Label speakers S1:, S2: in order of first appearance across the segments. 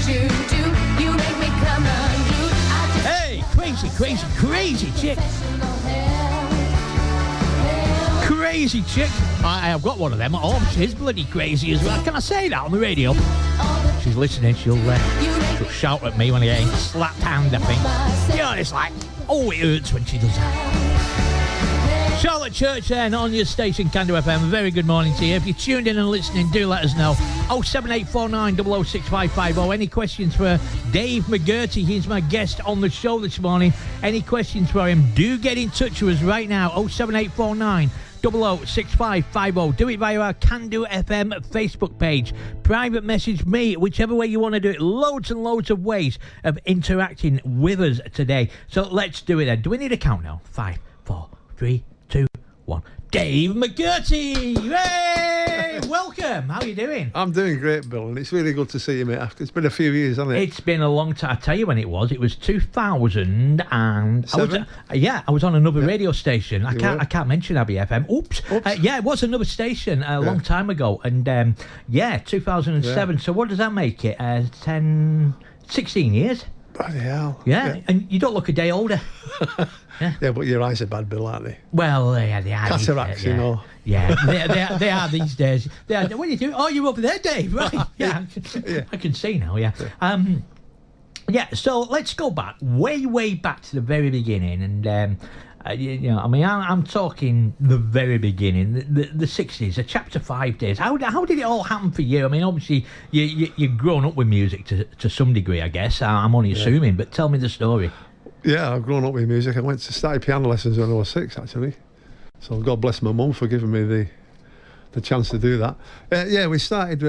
S1: you do. You make me come unglued.
S2: Hey, crazy chick. Crazy chick. I've got one of them at home. She's bloody crazy as well. Can I say that on the radio? She's listening. She'll shout at me when I get slapped hand, I think. You know, it's like, oh, it hurts when she does that. Charlotte Church then on your station, Cando FM. A very good morning to you. If you're tuned in and listening, do let us know. 07849 006550. Any questions for Dave McGerty? He's my guest on the show this morning. Any questions for him? Do get in touch with us right now. 07849 006550. Do it via our Cando FM Facebook page. Private message me, whichever way you want to do it. Loads and loads of ways of interacting with us today. So let's do it then. Do we need a count now? 5, 4, 3, 2, 1. Dave McGerty! Yay! Welcome. How are you doing?
S3: I'm doing great, Bill, and it's really good to see you, mate. It's been a few years, hasn't it?
S2: It's been a long time. I tell you when it was. It was 2000 and I was on another radio station. I can't mention Abbey FM. Oops. It was another station a long time ago, and 2007. Yeah. So what does that make it? 16 years.
S3: Bloody hell.
S2: Yeah, and you don't look a day older.
S3: Yeah, but your eyes are bad, Bill, aren't they?
S2: Well, they are.
S3: Cataracts, you know.
S2: Yeah, they are these days. They are. What are you doing? Oh, you're over there, Dave, right? Yeah. I can see now, yeah. So let's go back, way back to the very beginning. And, I'm talking the very beginning, the 60s, the Chapter 5 days. How did it all happen for you? I mean, obviously, you've grown up with music to some degree, I guess. I'm only assuming, but tell me the story.
S3: Yeah, I've grown up with music. I started piano lessons when I was 6, actually. So God bless my mum for giving me the chance to do that. We started,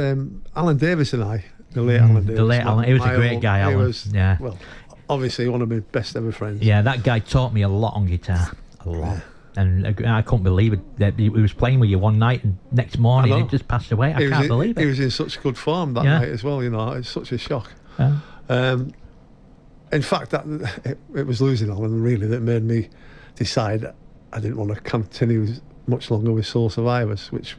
S3: Alan Davis and I, the late Alan Davis.
S2: The late Alan, he was a great guy, Alan.
S3: Well, obviously one of my best ever friends.
S2: Yeah, that guy taught me a lot on guitar. A lot. And I couldn't believe it that he was playing with you one night and next morning he just passed away. I can't believe it.
S3: He was in such good form that night as well, you know. It's such a shock. Yeah. In fact, it was losing Alan, really, that made me decide I didn't want to continue much longer with Soul Survivors, which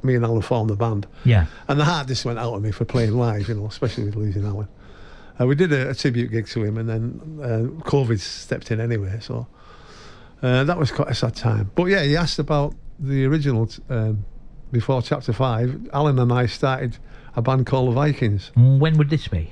S3: me and Alan formed the band. Yeah. And the heart just went out of me for playing live, you know, especially with losing Alan. We did a tribute gig to him, and then COVID stepped in anyway, so that was quite a sad time. But yeah, you asked about the original before Chapter 5. Alan and I started a band called the Vikings.
S2: When would this be?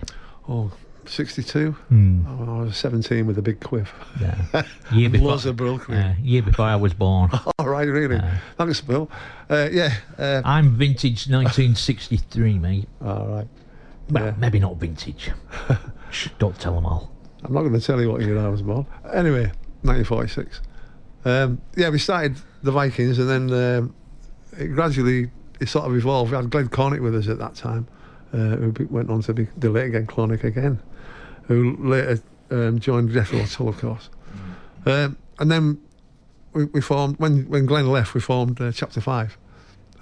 S3: 62. I was 17 with a big quiff.
S2: Yeah. Year before.
S3: Loads of broken.
S2: Year before I was born.
S3: Oh, right, really? Thanks, Bill.
S2: I'm vintage 1963, mate.
S3: All right.
S2: Well, maybe not vintage. Shh, don't tell them all.
S3: I'm not going to tell you what year I was born. Anyway, 1946. We started the Vikings, and then it gradually sort of evolved. We had Glenn Cornick with us at that time, who went on to be the late again Cornick again, who later joined Death Row Tull, of course. And then we formed, when Glenn left, we formed Chapter 5,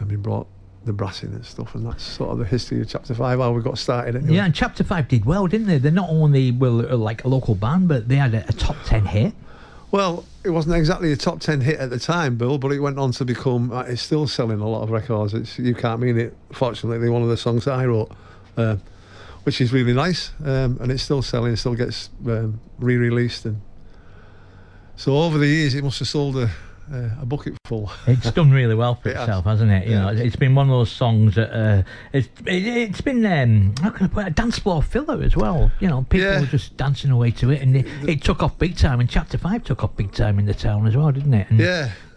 S3: and we brought the brass in and stuff, and that's sort of the history of Chapter 5, how we got started anyway.
S2: Yeah, and Chapter 5 did well, didn't they? They not only were like a local band, but they had a top 10 hit.
S3: Well, it wasn't exactly a top 10 hit at the time, Bill, but it went on to become, it's still selling a lot of records. It's You Can't Mean It, fortunately, one of the songs that I wrote, which is really nice, and it's still selling, it still gets re-released. And so over the years, it must have sold a bucket full.
S2: It's done really well for itself, hasn't it? You know, it's been one of those songs that it's been how can I put it, a dance floor filler as well. You know, people were just dancing away to it, and it took off big time. And Chapter 5 took off big time in the town as well, didn't it? And,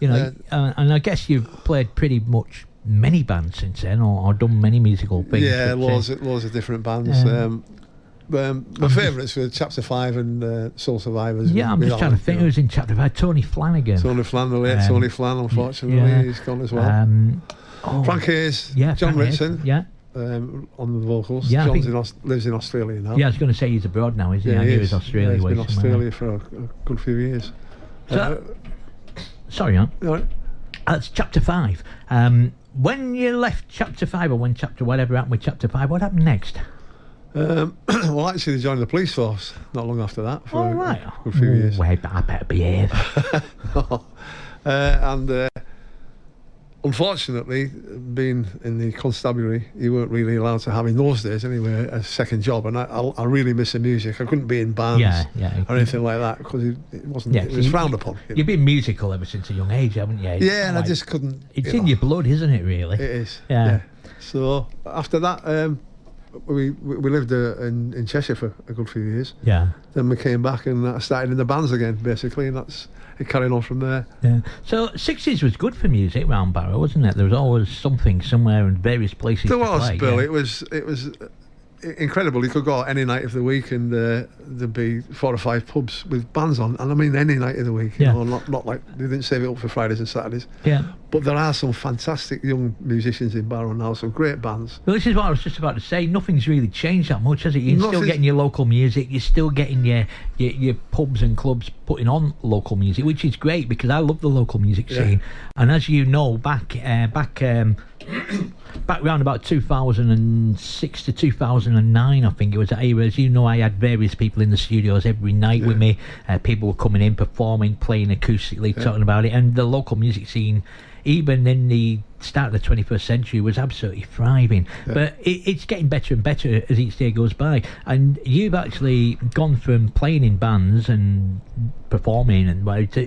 S2: you know, and I guess you've played pretty much many bands since then, or done many musical things.
S3: Yeah, loads of different bands. My favourites were Chapter 5 and Soul Survivors.
S2: Yeah, I'm just trying to think who was in Chapter 5. Tony Flanagan.
S3: Tony Flanagan, unfortunately, he's gone as well. Frank Hayes, John Ritson, on the vocals. Yeah, John lives in Australia now.
S2: Yeah, I was going to say he's abroad now, isn't he? I knew he was Australia.
S3: He's been in Australia for a good few years.
S2: Sorry, Ant. That's Chapter 5. When you left Chapter 5, or when whatever happened with Chapter 5, what happened next?
S3: Well, actually, they joined the police force not long after that for a few years.
S2: Wait, I better behave.
S3: unfortunately, being in the constabulary, you weren't really allowed to have, in those days anyway, a second job. And I really miss the music. I couldn't be in bands or anything like that because it wasn't. It was frowned upon.
S2: You've been musical ever since a young age, haven't you?
S3: Yeah, and I just couldn't.
S2: It's in your blood, isn't it? Really,
S3: it is.
S2: Yeah.
S3: So after that, we lived in Cheshire for a good few years.
S2: Yeah.
S3: Then we came back and I started in the bands again, basically, and it carried on from there.
S2: Yeah. So 60s was good for music round Barrow, wasn't it? There was always something somewhere in various places.
S3: There was,
S2: play,
S3: Bill. Yeah. It was incredible. You could go out any night of the week and there'd be 4 or 5 pubs with bands on, and I mean any night of the week. You know, not like they didn't save it up for Fridays and Saturdays.
S2: Yeah.
S3: But there are some fantastic young musicians in Barrow now, some great bands.
S2: Well, this is what I was just about to say. Nothing's really changed that much, has it? You're still getting your local music. You're still getting your pubs and clubs putting on local music, which is great because I love the local music scene. And as you know, back around about 2006 to 2009, I think it was that era. As you know, I had various people in the studios every night with me. People were coming in, performing, playing acoustically, talking about it. And the local music scene, even in the start of the 21st century, was absolutely thriving. But it's getting better and better as each day goes by. And you've actually gone from playing in bands and performing and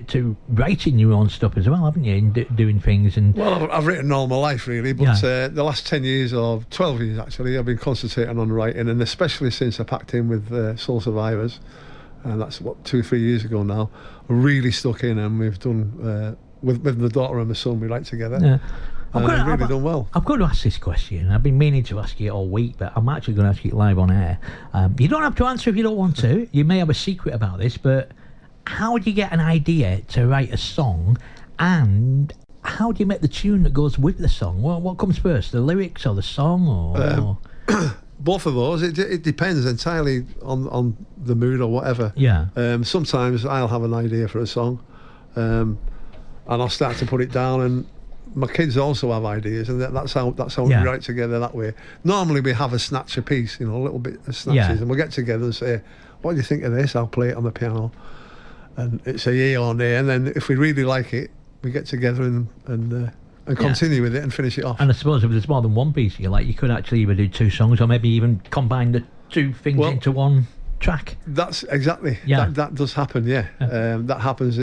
S2: to writing your own stuff as well, haven't you? And doing things. And
S3: well, I've written all my life really, but the last 10 years or 12 years actually, I've been concentrating on writing, and especially since I packed in with Soul Survivors, and that's what 2 or 3 years ago now. I really stuck in, and we've done with my daughter and my son, we write together. Yeah. I've really done well.
S2: I've got to ask this question. I've been meaning to ask you all week, but I'm actually going to ask you it live on air. You don't have to answer if you don't want to. You may have a secret about this, but how do you get an idea to write a song, and how do you make the tune that goes with the song? Well, what comes first, the lyrics or the song? Or
S3: both of those. It depends entirely on the mood or whatever.
S2: Yeah.
S3: Sometimes I'll have an idea for a song, and I'll start to put it down, and my kids also have ideas, and that's how we write together that way. Normally we have a snatch a piece, a little bit of snatches, and we'll get together and say, what do you think of this? I'll play it on the piano, and it's a yay or nay, and then if we really like it, we get together and continue with it and finish it off.
S2: And I suppose if there's more than one piece you like, you could actually either do 2 songs or maybe even combine the 2 things into one track.
S3: That's exactly that does happen. That happens.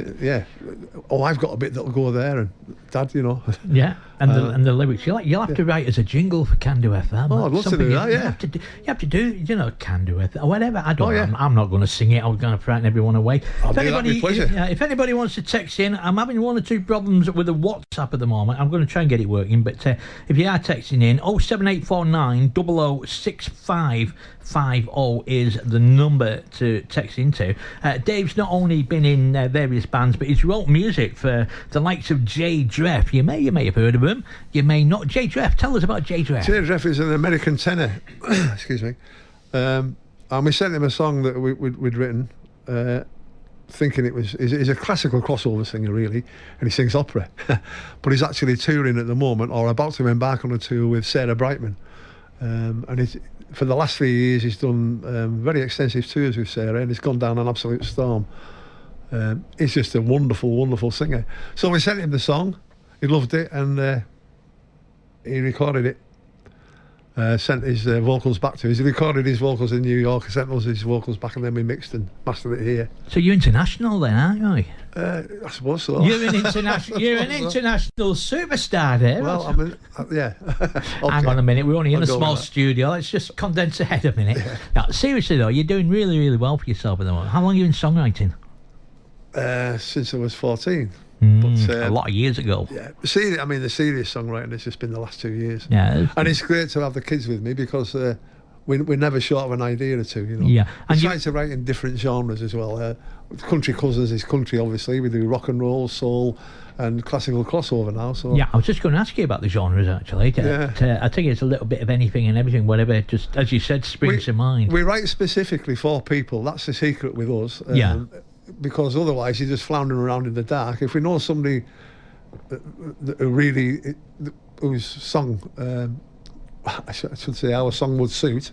S3: Oh, I've got a bit that'll go there, and Dad, and the lyrics you'll have to write as a jingle for Cando FM. Oh, I'd love to do that.
S2: You have to do Cando FM or whatever. I don't. I'm not going to sing it. I'm going to frighten everyone away.
S3: That'd be a pleasure.
S2: If anybody wants to text in, I'm having 1 or 2 problems with the WhatsApp at the moment. I'm going to try and get it working. But if you are texting in, 07849 006550 is the number to text into. Dave's not only been in various bands, but he's wrote music for the likes of J Dreff. You may have heard of him. You may not. J Dreff, tell us about J Dreff.
S3: J Dreff is an American tenor. Excuse me. And we sent him a song that we'd written, thinking he's a classical crossover singer really, and he sings opera. But he's actually touring at the moment, or about to embark on a tour with Sarah Brightman. And for the last 3 years he's done very extensive tours with Sarah, and he's gone down an absolute storm. He's just a wonderful, wonderful singer. So we sent him the song, he loved it, and he recorded it. Sent his vocals back to us. He recorded his vocals in New York, sent us his vocals back, and then we mixed and mastered it here.
S2: So you're international then, aren't you?
S3: I suppose so.
S2: You're an international superstar there.
S3: Well, I mean, yeah. Okay.
S2: Hang on a minute, we're only in a small studio. Let's just condense ahead a minute. Yeah. Now, seriously though, you're doing really, really well for yourself at the moment. How long are you in songwriting?
S3: Since I was 14.
S2: But, a lot of years ago.
S3: Yeah, the serious songwriting has just been the last 2 years.
S2: Yeah,
S3: and it's great to have the kids with me because we're never short of an idea or two.
S2: Yeah,
S3: and we try to write in different genres as well. Country Cousins is country, obviously. We do rock and roll, soul, and classical crossover now. So
S2: yeah, I was just going to ask you about the genres actually. I think it's a little bit of anything and everything, whatever. Just as you said, springs to mind.
S3: We write specifically for people. That's the secret with us. Because otherwise you're just floundering around in the dark. If we know somebody whose song, I should say our song would suit,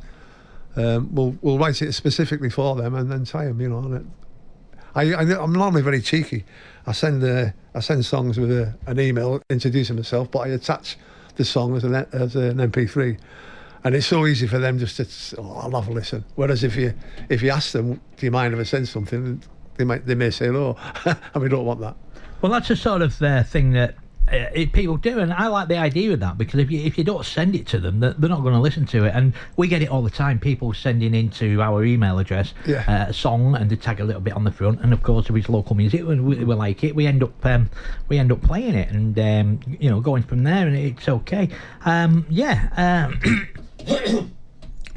S3: we'll write it specifically for them and then tie them, and I'm normally very cheeky. I send songs with an email introducing myself, but I attach the song as an MP3, and it's so easy for them just to, I'll have a listen. Whereas if you ask them, do you mind if I send something, they may say no, and we don't want that.
S2: Well, that's a sort of thing that people do, and I like the idea of that, because if you don't send it to them, they're not going to listen to it. And we get it all the time, people sending into our email address a song, and they tag a little bit on the front, and of course if it's local music and we like it, we end up playing it, and going from there, and it's okay.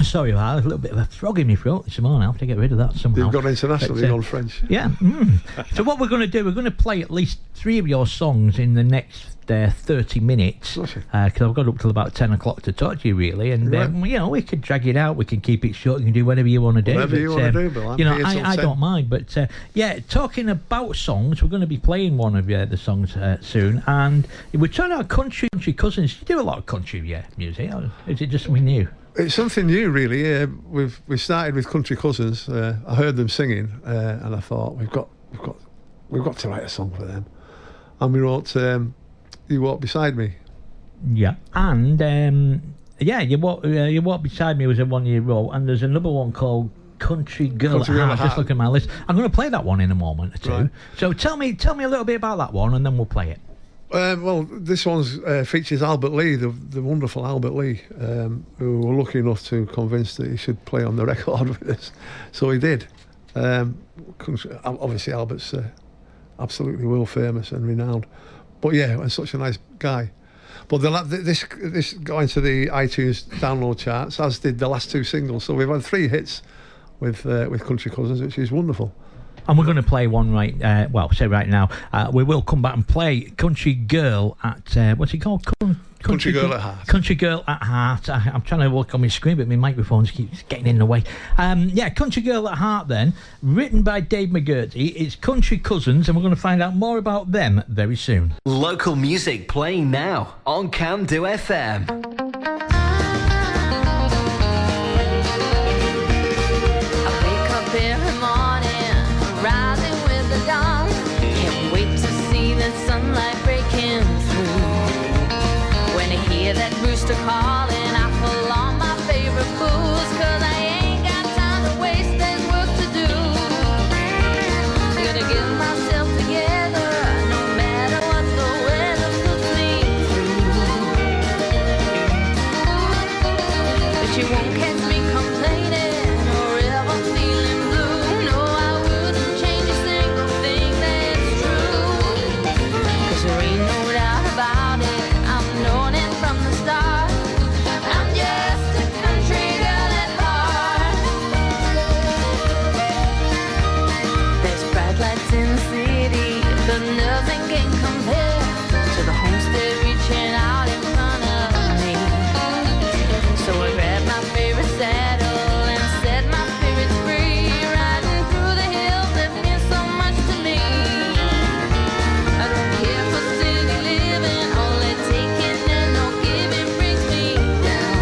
S2: Sorry about that. There's a little bit of a frog in my throat this morning. I have to get rid of that somehow.
S3: You've gone international, you've gone French.
S2: Yeah. So what we're going to do, we're going to play at least 3 of your songs in the next 30 minutes, because I've got up till about 10 o'clock to talk to you, really, and we could drag it out, we can keep it short, you can do whatever you want to do.
S3: Whatever you want to do, Bill.
S2: I don't mind, but talking about songs, we're going to be playing one of the songs soon, and we're trying out country cousins. You do a lot of country music, or is it just something new?
S3: It's something new, really. We started with Country Cousins. I heard them singing, and I thought we've got to write a song for them, and we wrote "You Walk Beside Me." Yeah,
S2: and "You Walk Beside Me" was the one you wrote, and there's another one called "Country Girl at Heart." Just looking at my list, I'm going to play that one in a moment or two. Right. So tell me a little bit about that one, and then we'll play it.
S3: Well, this one features Albert Lee, the wonderful Albert Lee, who were lucky enough to convince that he should play on the record with us. So he did. Obviously, Albert's absolutely world famous and renowned. But and such a nice guy. But this got into the iTunes download charts, as did the last 2 singles. So we've had 3 hits with Country Cousins, which is wonderful.
S2: And we're going to play one right now. We will come back and play Country Girl at, what's it called?
S3: Country Girl at Heart.
S2: Country Girl at Heart. I'm trying to look on my screen, but my microphone keeps getting in the way. Country Girl at Heart then, written by Dave McGerty. It's Country Cousins, and we're going to find out more about them very soon.
S4: Local music playing now on Cando FM.
S1: That rooster calling, I pull on my favorite booze, 'cause I ain't got time to waste, there's work to do. Gonna get myself together, no matter what the weather puts me through. But you won't catch me complaining or ever feeling blue. No, I wouldn't change a single thing that's true, 'cause there ain't no doubt about it, I'm known it from the start. I'm just a country girl at heart. There's bright lights in the city, but nothing can compare to the homestead reaching out in front of me. So I grabbed my favorite saddle and set my spirits free, riding through the hills that mean so much to me. I don't care for city living, only taking and no giving brings me down.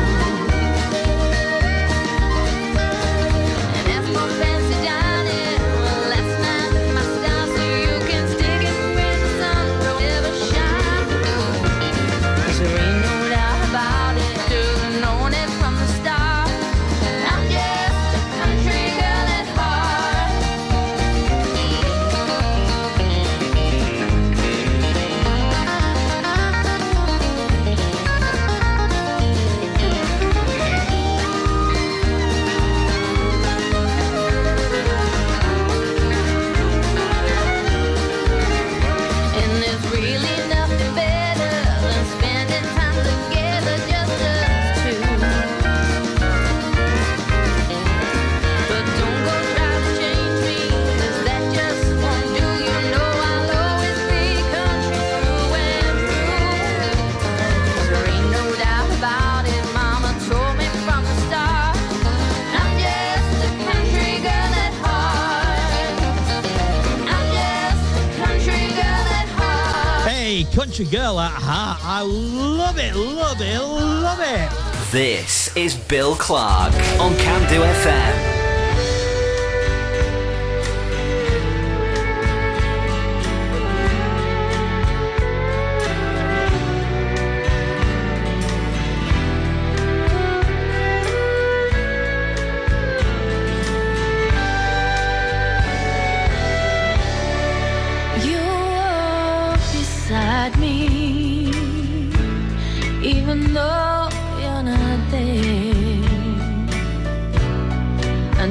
S1: And as for fancy dining, well, that's not my style, so you can stick it where the sun don't ever shine. 'Cause there ain't no doubt about it, should've known it from the start. I'm just a country girl at heart. And there's really nothing better than spending time together, just us two. But don't go try to change me, 'cause that just won't do. You know I'll always be country through and through. 'Cause there ain't no doubt about it, Mama told me from the start. I'm just a country girl at heart. I'm just a country girl at heart.
S2: Hey, Country Girl at Heart. I love it, love it, love it.
S4: This is Bill Clark on Cando FM.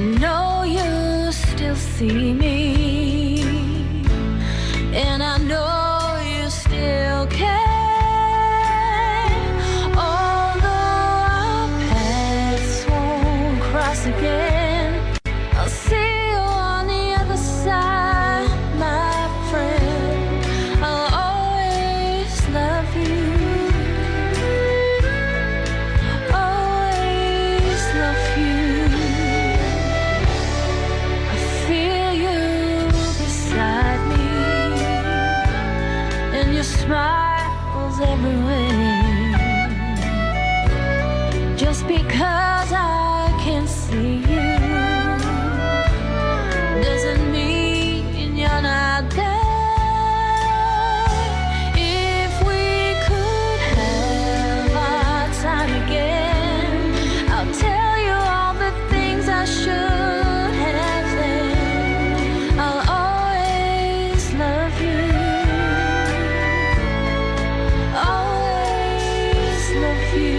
S1: know you still see me, and I know you still care. Although our paths won't cross again, I'll see you on the other side, my friend. I'll always love you. Always love you. I feel you beside me, and your smile's everywhere. Just because I can see you doesn't mean you're not there. If we could have our time again, I'll tell you all the things I should have then. I'll always love you. Always love you.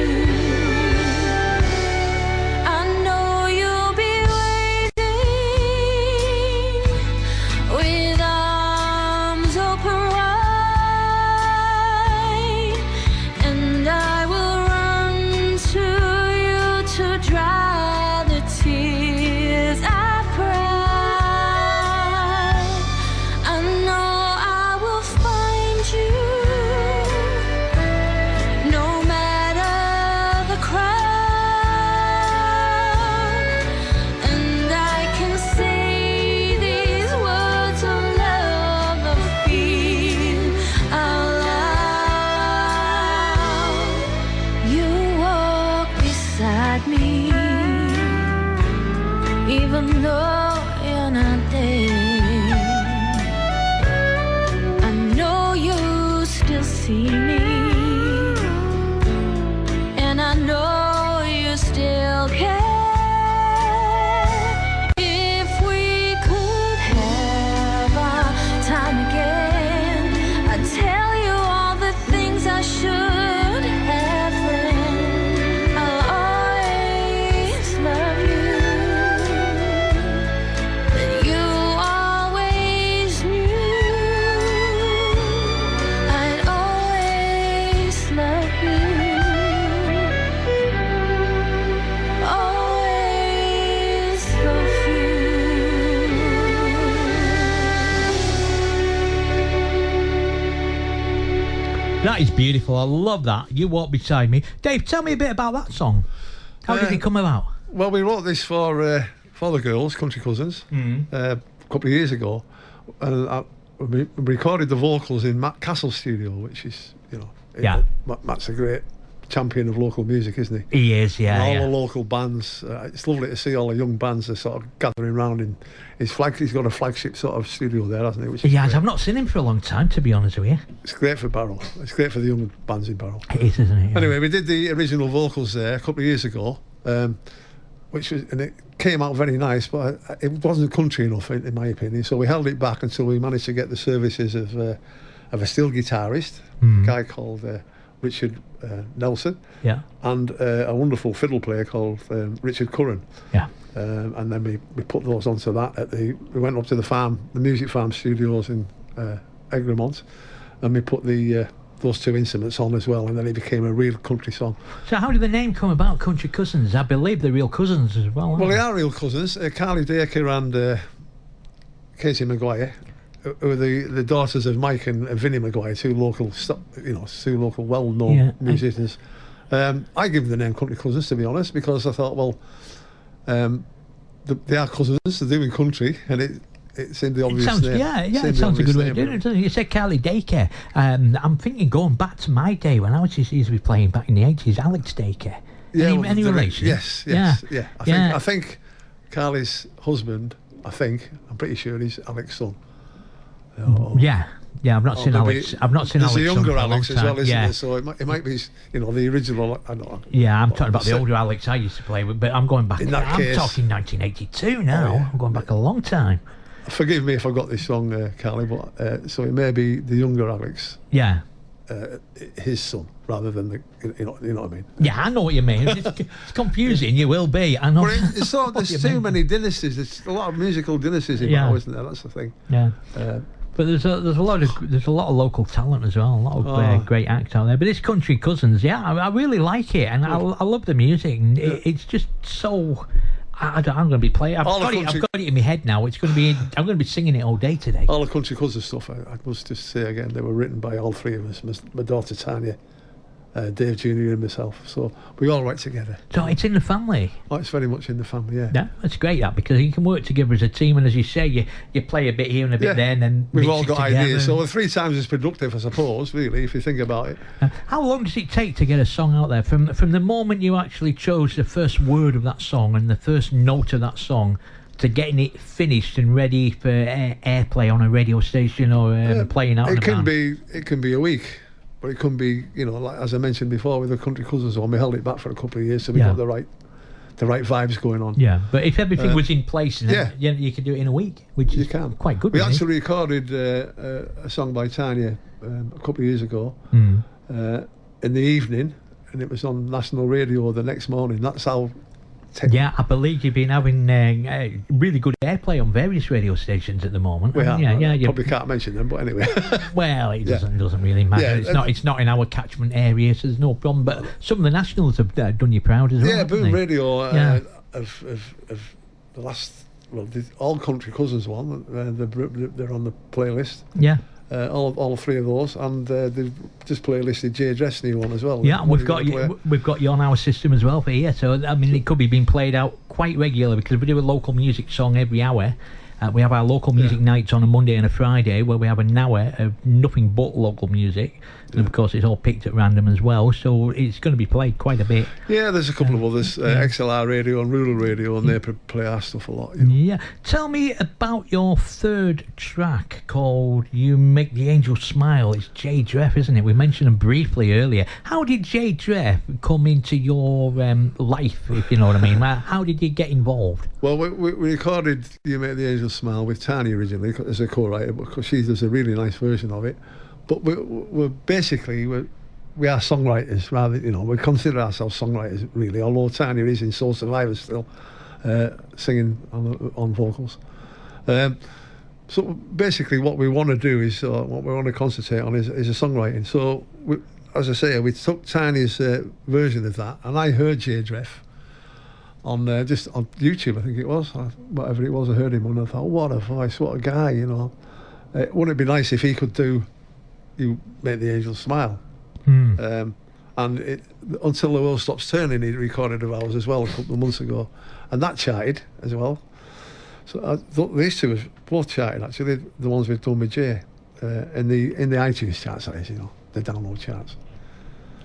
S1: I know you'll be waiting with arms open wide, and I will run to you to dry the tears I've cried. I know I will find you, no matter the crowd, and I can say these words of love I feel out loud. You walk beside me, even though you're not there. I know you still see me, and I know you still care. If we could have our time again, I'd tell you all the things I should have then. I'll always love you, but you always knew I'd always love you. Always love you.
S2: That is beautiful. I love that. You Walk Beside Me. Dave, tell me a bit about that song. How did it come about?
S3: Well, we wrote this for the girls, Country Cousins, a couple of years ago, and we recorded the vocals in Matt Castle's studio, which is,
S2: Yeah.
S3: Matt's a great champion of local music, isn't he?
S2: He is, yeah.
S3: And all
S2: yeah.
S3: the local bands. It's lovely to see all the young bands are sort of gathering around in his flag. He's got a flagship sort of studio there, hasn't he? Which is
S2: He has.
S3: great.
S2: I've not seen him for a long time, to be honest with you.
S3: It's great for Barrow. It's great for the young bands in Barrow.
S2: It is, isn't it? Yeah.
S3: Anyway, we did the original vocals there a couple of years ago, and it came out very nice, but it wasn't country enough, in my opinion. So we held it back until we managed to get the services of a steel guitarist, a guy called Richard Nelson,
S2: Yeah.
S3: and a wonderful fiddle player called Richard Curran.
S2: Yeah.
S3: And then we put those onto that. We went up to the Music Farm Studios in Egremont, and we put those two instruments on as well, and then it became a real country song.
S2: So how did the name come about, Country Cousins? I believe they're real cousins as well, aren't
S3: Well,
S2: they?
S3: they are real cousins. Carly Dacre and Casey Maguire, who are the daughters of Mike and Vinnie Maguire, two local well-known musicians. I give them the name Country Cousins, to be honest, because I thought, well, they are cousins, they're doing country, and it seemed the obvious name.
S2: It sounds a good way of doing it. You said Carly Dacre. I'm thinking going back to my day when I was used to be playing back in the 80s, Alex Dacre. Any relation?
S3: Yes. I think Carly's husband, I'm pretty sure he's Alex's son.
S2: Yeah, I've not seen Alex. I've not seen Alex.
S3: There's a younger Alex as well, isn't
S2: there?
S3: there? So it might be, the original. I don't know.
S2: Yeah, I'm talking about the older Alex I used to play with, but I'm going back.
S3: In that
S2: I'm
S3: case,
S2: talking 1982 now. I'm going back a long time.
S3: Forgive me if I got this wrong, Carly, but so it may be the younger Alex.
S2: Yeah.
S3: his son rather than the, you know what I mean.
S2: Yeah, I know what you mean. It's confusing. You will be. I know.
S3: But there's too many dynasties. There's a lot of musical dynasties in now, isn't there? That's the thing.
S2: Yeah. But there's a lot of local talent as well. A lot of great acts out there. But this Country Cousins, I really like it, and I love the music. And it's just so. I'm going to be playing. I've got it in my head now. I'm going to be singing it all day today.
S3: All the Country Cousins stuff. I must just say again, they were written by all three of us. My daughter Tanya, Dave Jr. and myself. So we all write together.
S2: So it's in the family.
S3: Oh, it's very much in the family. Yeah.
S2: Yeah, that's great. That because you can work together as a team, and as you say, you play a bit here and a bit there, and then
S3: we've all got ideas. So 3 times as productive, I suppose. Really, if you think about it.
S2: How long does it take to get a song out there from the moment you actually chose the first word of that song and the first note of that song to getting it finished and ready for airplay on a radio station or playing out? It can
S3: be a week. But it can be, like as I mentioned before with the Country Cousins one, we held it back for a couple of years so we got the right vibes going on.
S2: Yeah, but if everything was in place, you could do it in a week, which is quite good.
S3: We actually recorded a song by Tanya a couple of years ago in the evening, and it was on national radio the next morning. That's how.
S2: I believe you've been having really good airplay on various radio stations at the moment.
S3: We have. You probably can't mention them, but anyway.
S2: Well, it doesn't really matter. It's not in our catchment area, so there's no problem. But some of the nationals have done you proud as well.
S3: Yeah, Boom Radio of the last, the All Country Cousins one. They're on the playlist.
S2: Yeah.
S3: All 3 of those, and they've just playlisted Jay Dress' new one as well.
S2: Yeah, we've got you on our system as well for here. So I mean, it could be being played out quite regularly because we do a local music song every hour. We have our local music nights on a Monday and a Friday where we have an hour of nothing but local music. And of course it's all picked at random as well, so it's going to be played quite a bit.
S3: Yeah, there's a couple of others, XLR Radio and Rural Radio, and they play our stuff a lot.
S2: Yeah. Tell me about your third track called You Make the Angel Smile. It's Jay Dreff, isn't it? We mentioned him briefly earlier. How did Jay Dreff come into your life, if you know what I mean? How did you get involved?
S3: Well, we recorded You Make the Angel Smile with Tanya originally as a co-writer, because she does a really nice version of it. But we are songwriters, rather. We consider ourselves songwriters really. Although Tanya is in Soul Survivors still, singing on vocals. So basically, what we want to do is what we want to concentrate on is a songwriting. So as I say, we took Tanya's version of that, and I heard Jay Dreff on just on YouTube, I think it was, whatever it was. I heard him and I thought, what a voice, what a guy, wouldn't it be nice if he could do You Make the Angel Smile? And Until the World Stops Turning, he recorded of ours as well a couple of months ago, and that charted as well. So I thought these two have both charted, actually, the ones we've done with Jay, in the iTunes charts, that is, the download charts.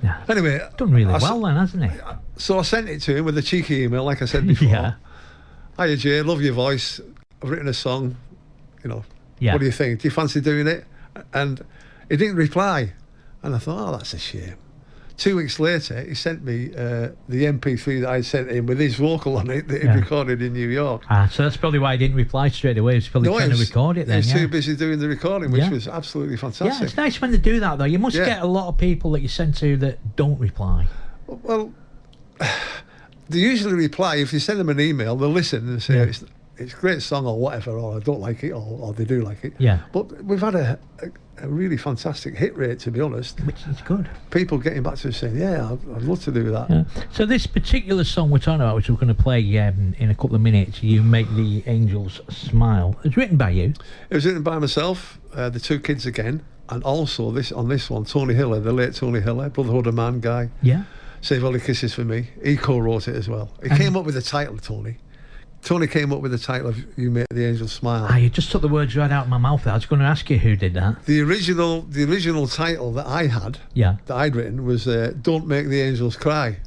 S2: Yeah.
S3: Anyway,
S2: done really well then, hasn't he?
S3: So I sent it to him with a cheeky email, like I said before.
S2: Yeah.
S3: Hiya Jay, love your voice. I've written a song. What do you think? Do you fancy doing it? And he didn't reply, and I thought, that's a shame. 2 weeks later, he sent me the MP3 that I sent him with his vocal on it that he'd recorded in New York.
S2: So that's probably why he didn't reply straight away. He was probably trying to record it then.
S3: He was too busy doing the recording, which was absolutely fantastic.
S2: Yeah, it's nice when they do that, though. You must get a lot of people that you send to that don't reply.
S3: Well, they usually reply. If you send them an email, they'll listen and say, it's a great song or whatever, or I don't like it, or they do like it.
S2: Yeah.
S3: But we've had a really fantastic hit rate, to be honest.
S2: Which is good.
S3: People getting back to us saying, I'd love to do that.
S2: Yeah. So this particular song we're talking about, which we're going to play in a couple of minutes, You Make the Angels Smile, it's written by you.
S3: It was written by myself, the 2 kids again, and also on this one, Tony Hiller, the late Tony Hiller, Brotherhood of Man guy.
S2: Yeah.
S3: Save All the Kisses for Me. He co-wrote it as well. He came up with the title, Tony. Tony came up with the title of You Make the Angel Smile.
S2: You just took the words right out of my mouth. I was going to ask you who did that.
S3: The original title that I had, that I'd written, was Don't Make the Angels Cry,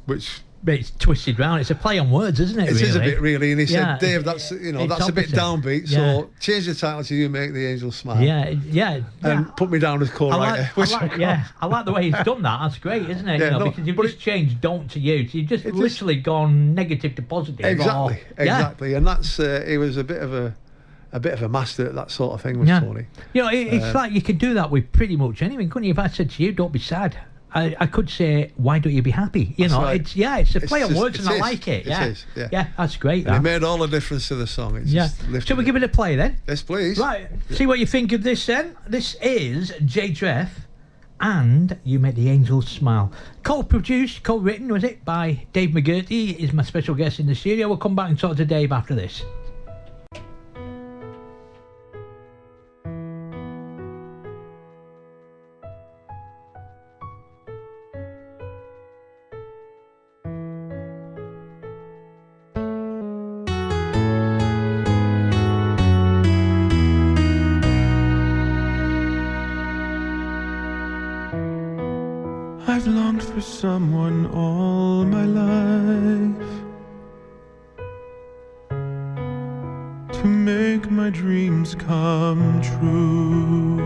S3: which...
S2: But it's twisted round. It's a play on words, isn't it?
S3: It is a bit, really. And he said, Dave, that's a bit downbeat.
S2: Yeah.
S3: So change the title to You Make the Angels Smile.
S2: Yeah.
S3: And put me down as co-writer.
S2: I like the way he's done that. That's great, isn't it? Because you've just changed "don't" to "you." So you've just literally gone negative to positive.
S3: Exactly. And that's it was a bit of a a bit of a master at that sort of thing with Tony.
S2: You know, it's like you could do that with pretty much anything, couldn't you? If I said to you, don't be sad, I could say, why don't you be happy? You know,
S3: right.
S2: it's a play on words, and I like it.
S3: It is, yeah.
S2: Yeah, that's great.
S3: It made all the difference to the song. It's just
S2: Shall we give it a play then?
S3: Yes, please.
S2: Right, see what you think of this then. This is J Treff and You Make the Angels Smile. Co-produced, co-written, was it, by Dave McGerty. Is my special guest in the studio. We'll come back and talk to Dave after this.
S5: I've longed for someone all my life to make my dreams come true.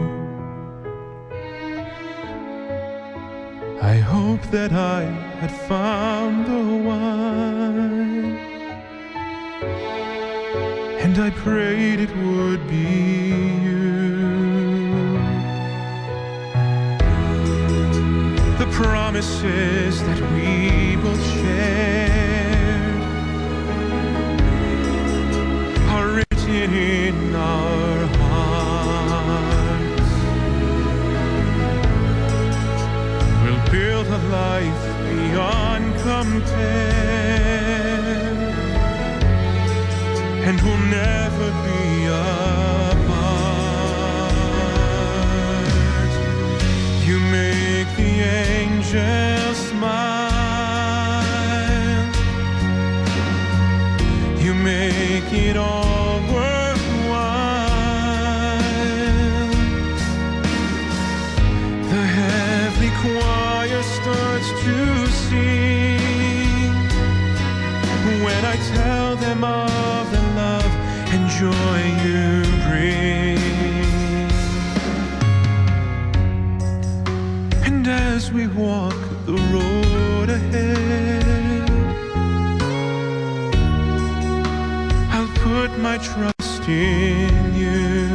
S5: I hope that I had found the one, and I prayed it would be you. The promises that we both shared are written in our hearts. We'll build a life beyond compare, and we'll never be apart. You make the angels smile. You make it all worthwhile. The heavenly choir starts to sing when I tell them of the love and joy you bring. And as we walk the road ahead, I'll put my trust in you.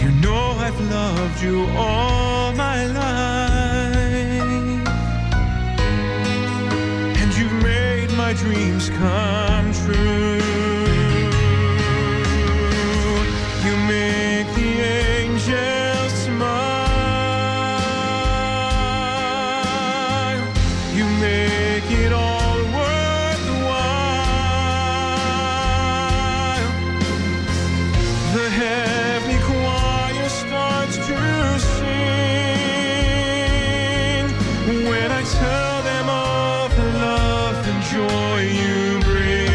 S5: You know I've loved you all my life, and you've made my dreams come true. You make the angels smile. You make it all worthwhile. The heavenly choir starts to sing when I tell them of the love and joy you bring.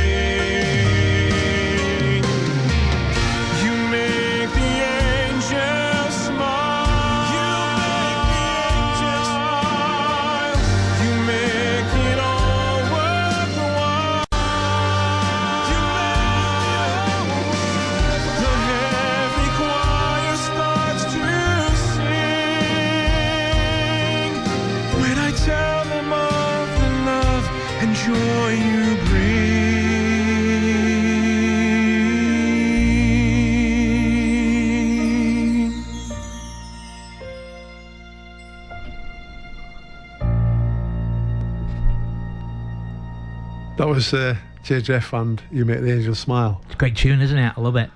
S5: You make the angels smile. You make it all worthwhile. The heavenly choir starts to sing when I tell them of the love and joy you bring.
S3: That was J Jeff and You Make the Angels Smile.
S2: It's a great tune, isn't it? I love it.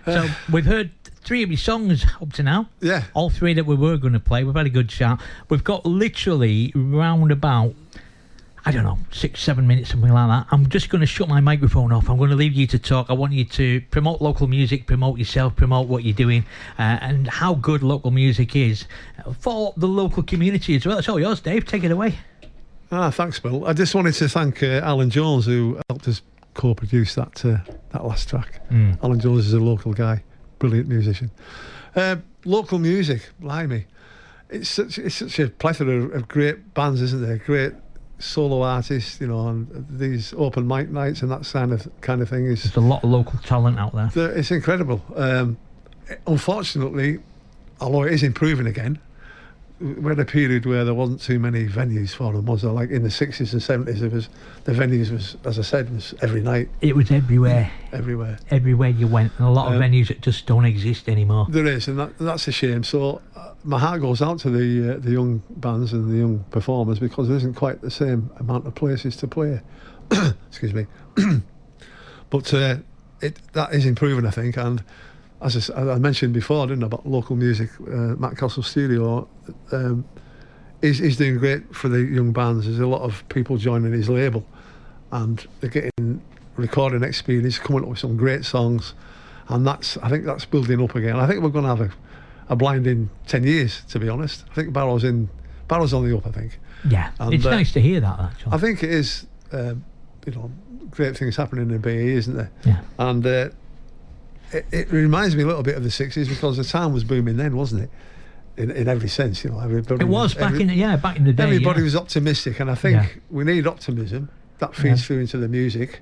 S2: So we've heard 3 of your songs up to now.
S3: Yeah.
S2: All 3 that we were going to play. We've had a good chat. We've got literally round about, I don't know, 6-7 minutes, something like that. I'm just going to shut my microphone off. I'm going to leave you to talk. I want you to promote local music, promote yourself, promote what you're doing, and how good local music is for the local community as well. It's all yours, Dave. Take it away.
S3: Thanks, Bill. I just wanted to thank Alan Jones, who helped us co-produce that last track. Alan Jones is a local guy, brilliant musician. Local music, blimey. It's such a plethora of great bands, isn't there? Great solo artists, you know, and these open mic nights and that kind of thing is.
S2: There's a lot of local talent out there.
S3: It's incredible. Unfortunately, although it is improving again, we had a period where there wasn't too many venues for them, was there? Like in the 60s and 70s, the venues was, as I said, was every night.
S2: It was everywhere. Everywhere you went, and a lot of venues that just don't exist anymore.
S3: There is, and that's a shame. So my heart goes out to the young bands and the young performers, because there isn't quite the same amount of places to play. Excuse me. But that is improving, I think, and as I mentioned before, didn't I, about local music, Matt Castle Studio is doing great for the young bands. There's a lot of people joining his label, and they're getting recording experience, coming up with some great songs, and I think that's building up again. I think we're going to have a blinding 10 years, to be honest. I think Barrow's on the up, I think.
S2: Yeah, and it's nice to hear that, actually.
S3: I think it is, great things happening in BE, isn't there?
S2: Yeah.
S3: And it reminds me a little bit of the 60s, because the town was booming then, wasn't it? In every sense, everybody.
S2: It was back in the day.
S3: Everybody was optimistic, and I think we need optimism. That feeds through into the music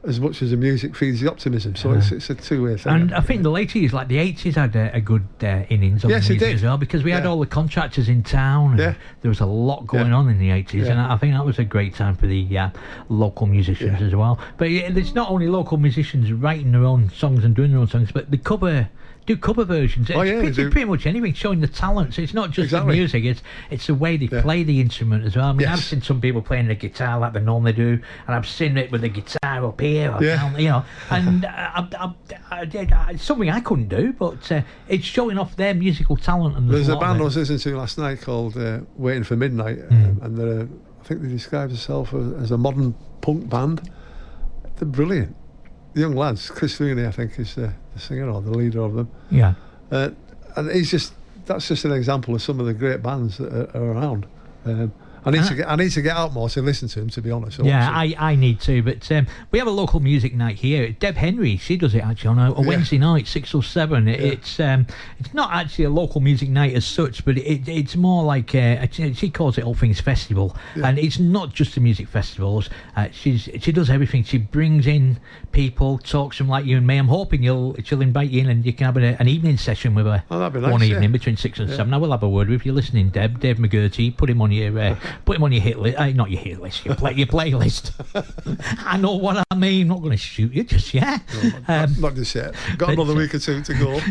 S3: as much as the music feeds the optimism. So it's a two-way thing.
S2: And I think the late years, like the 80s, had a good innings on the music as well, because we had all the contractors in town, and there was a lot going on in the 80s, and I think that was a great time for the local musicians as well. But it's not only local musicians writing their own songs and doing their own songs, but they do cover versions. It's pretty much anything, showing the talent. So it's not just the music, it's the way they play the instrument as well. I mean, I've seen some people playing the guitar like they normally do, and I've seen it with the guitar up here, or down, and it's something I couldn't do, but it's showing off their musical talent. And
S3: there's a band I was listening to last night called Waiting for Midnight, and I think they describe themselves as a modern punk band. They're brilliant. The young lads. Chris Rooney, I think, is the singer or the leader of them.
S2: Yeah.
S3: And that's just an example of some of the great bands that are around. I need to get out more to listen to them, to be honest.
S2: I need to, but we have a local music night here. Deb Henry, she does it actually on a Wednesday night, 6 or 7. It's not actually a local music night as such, but it's more like she calls it All Things Festival, and it's not just the music festivals. She does everything. She brings in people, talks to them like you and me. I'm hoping she'll invite you in, and you can have an evening session with her.
S3: Oh, that'd be nice,
S2: one evening between 6 and 7. I will have a word with you. Listening, Dave McGerty. Put him on your hit list. Not your hit list. Your playlist. I know what I mean. I'm not going to shoot you just yet.
S3: No, not just yet. Got another week or two to go.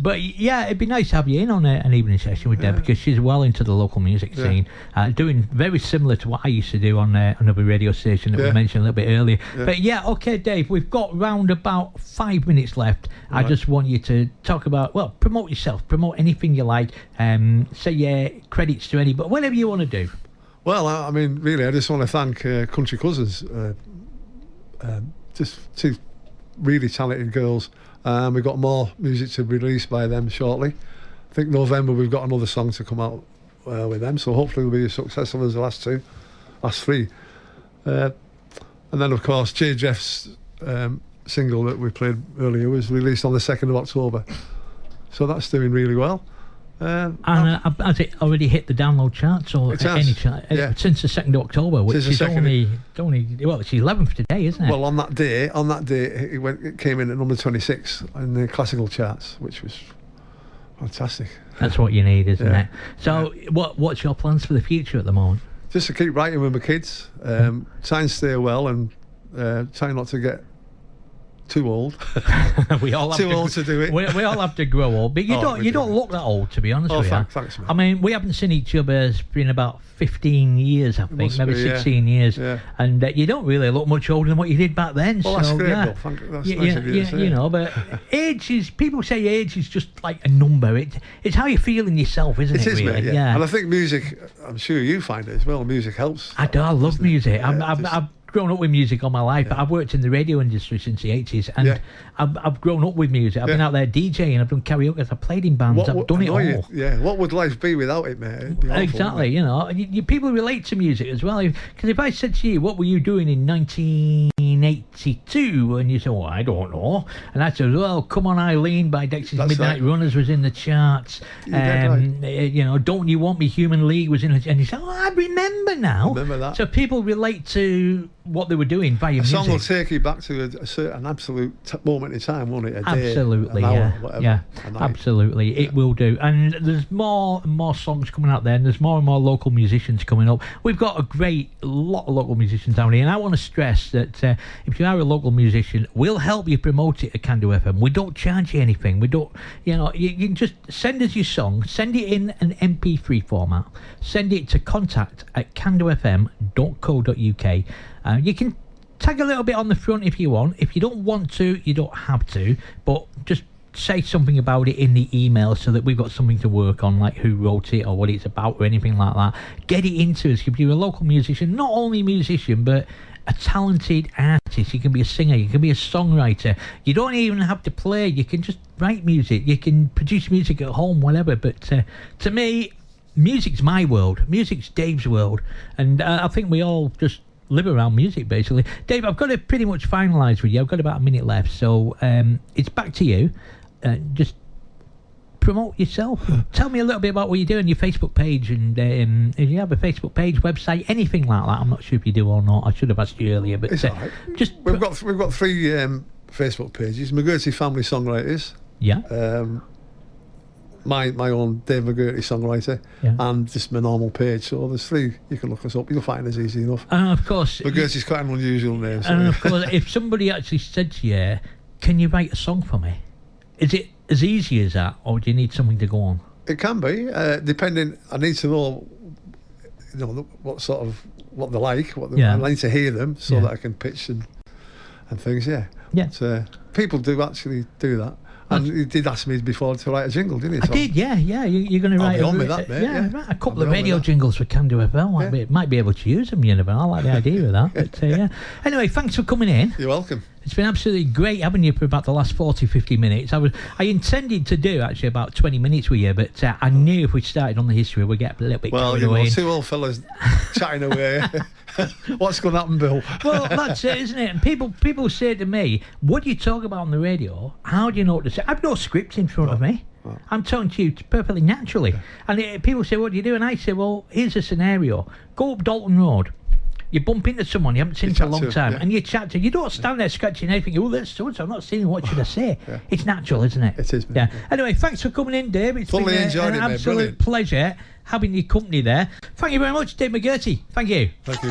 S2: But it'd be nice to have you in on an evening session with Deb, because she's well into the local music scene, doing very similar to what I used to do on another radio station that we mentioned a little bit earlier. But okay, Dave, we've got round about 5 minutes left. Right. I just want you to talk about, promote yourself, promote anything you like, say credits to anybody, whatever you want to do.
S3: Well, I mean, really, I just want to thank Country Cousins, just two really talented girls. We've got more music to be released by them shortly. I think November we've got another song to come out with them, so hopefully we'll be as successful as the last three. And then, of course, Jay Jeff's single that we played earlier was released on the 2nd of October. So that's doing really well.
S2: Has it already hit the download charts or any chart? Since the 2nd of October, which is only it's 11th today, isn't it?
S3: Well, on that day, it came in at number 26 in the classical charts, which was fantastic.
S2: That's what you need, isn't it? So, what's your plans for the future at the moment?
S3: Just to keep writing with my kids, try and stay well, and try not to get too old.
S2: We all have
S3: too old to do it.
S2: We all have to grow old, but you don't look that old, to be honest with you.
S3: Thanks, man.
S2: I mean, we haven't seen each other in about 15 years, I think, maybe 16 years, and you don't really look much older than what you did back then.
S3: Well, that's great, Bill. That's nice of you to say.
S2: But people say age is just like a number. It's how you feel in yourself, isn't it?
S3: It is,
S2: really?
S3: mate, yeah. And I think music, I'm sure you find it as well, music helps.
S2: I love music. I've grown up with music all my life, but I've worked in the radio industry since the 80s, and I've grown up with music. I've been out there DJing, I've done karaoke, I've played in bands, I've done it all.
S3: What would life be without it, mate? It'd be awful,
S2: exactly, you people relate to music as well. Because if I said to you, what were you doing in 1982? And you say, I don't know. And I said, well, Come On Eileen by Dexys Midnight Runners was in the charts. Don't You Want Me, Human League was in the... And you say, I remember now.
S3: Remember that.
S2: So people relate to what they were doing via music.
S3: A song will take you back to a certain absolute moment in time, won't it?
S2: Absolutely,
S3: day, an hour,
S2: yeah.
S3: whatever.
S2: Yeah,
S3: a night.
S2: absolutely. It will do. And there's more and more songs coming out there, and there's more and more local musicians coming up. We've got a lot of local musicians down here, and I want to stress that if you are a local musician, we'll help you promote it at Cando FM. We don't charge you anything. We don't, you can just send us your song, send it in an MP3 format, send it to contact@candofm.co.uk. You can tag a little bit on the front if you want. If you don't want to, you don't have to, but just say something about it in the email so that we've got something to work on, like who wrote it or what it's about or anything like that. Get it into us. If you're a local musician, not only a musician, but a talented artist. You can be a singer, you can be a songwriter. You don't even have to play. You can just write music. You can produce music at home, whatever. But to me, music's my world. Music's Dave's world. And I think we all just live around music, basically. Dave, I've got to pretty much finalise with you. I've got about a minute left, so it's back to you. Just promote yourself. Tell me a little bit about what you do on your Facebook page, and if you have a Facebook page, website, anything like that. I'm not sure if you do or not. I should have asked you earlier, but
S3: it's all right. We've got 3 Facebook pages. McGerty Family Songwriters.
S2: Yeah.
S3: My own Dave McGerty songwriter, and just my normal page. So there's 3. You can look us up. You'll find us easy enough.
S2: And of course,
S3: McGerty's quite an unusual name. So
S2: and of course, if somebody actually said to you, "Can you write a song for me?" Is it as easy as that, or do you need something to go on?
S3: It can be, depending. I need to know, what they like. I need to hear them so that I can pitch and things. Yeah. But, people do actually do that. And he did ask me before to write a jingle, didn't he?
S2: I did, yeah. You're going to write
S3: on with that, mate.
S2: Write a couple of radio jingles for Cando FM. Might be able to use them, you never know. I like the idea of that. But anyway, thanks for coming in.
S3: You're welcome.
S2: It's been absolutely great having you for about the last 40-50 minutes. I intended to do actually about 20 minutes with you, but I knew if we started on the history, we'd get a little bit carried away.
S3: 2 old fellas chatting away. What's going to happen, Bill?
S2: Well, that's it, isn't it? And people say to me, what do you talk about on the radio? How do you know what to say? I've no script in front of me. I'm talking to you perfectly naturally. And people say, what do you do? And I say, well, here's a scenario. Go up Dalton Road. You bump into someone you haven't seen for a long time, and you chat to. You don't stand there scratching anything. Oh, that's so and so. I'm not seeing. What should I say? It's natural, isn't it?
S3: It is.
S2: Yeah. Anyway, thanks for coming in, Dave. It's
S3: Fully
S2: been
S3: enjoyed
S2: an
S3: it, mate.
S2: absolute pleasure having your company there. Thank you very much, Dave McGerty. Thank you.
S3: Thank you.